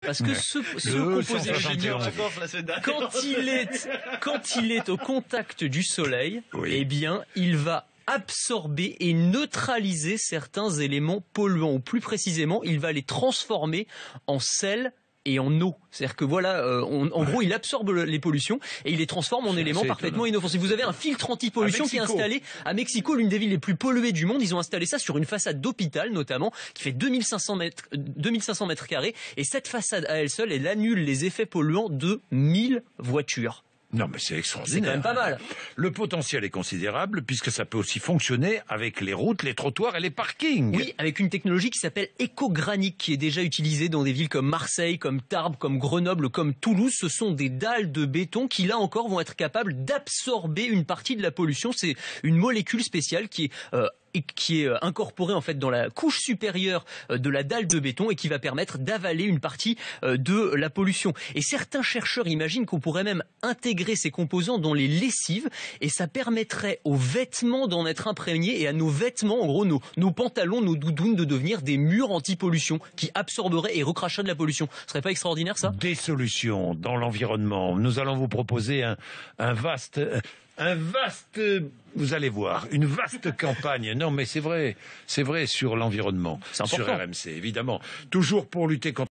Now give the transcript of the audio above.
Parce que ce composé chimique, quand il est au contact du soleil, eh bien, il va absorber et neutraliser certains éléments polluants, ou plus précisément, il va les transformer en sel et en eau. C'est-à-dire que voilà, en gros, il absorbe les pollutions et il les transforme en éléments parfaitement inoffensifs. Vous avez un filtre anti-pollution qui est installé à Mexico, l'une des villes les plus polluées du monde. Ils ont installé ça sur une façade d'hôpital, notamment, qui fait 2500 mètres carrés. Et cette façade à elle seule, elle annule les effets polluants de 1000 voitures. Non, mais c'est extraordinaire. C'est quand même pas mal. Le potentiel est considérable puisque ça peut aussi fonctionner avec les routes, les trottoirs et les parkings. Oui, avec une technologie qui s'appelle EcoGranic, qui est déjà utilisée dans des villes comme Marseille, comme Tarbes, comme Grenoble, comme Toulouse. Ce sont des dalles de béton qui, là encore, vont être capables d'absorber une partie de la pollution. C'est une molécule spéciale qui est incorporée en fait dans la couche supérieure de la dalle de béton et qui va permettre d'avaler une partie de la pollution. Et certains chercheurs imaginent qu'on pourrait même intégrer ces composants dans les lessives et ça permettrait aux vêtements d'en être imprégnés et à nos vêtements, en gros nos pantalons, nos doudounes, de devenir des murs anti-pollution qui absorberaient et recracheraient de la pollution. Ce serait pas extraordinaire ça ? Des solutions dans l'environnement. Nous allons vous proposer un vaste, vous allez voir, une vaste campagne. Non, mais c'est vrai sur l'environnement, sur RMC, évidemment. Toujours pour lutter contre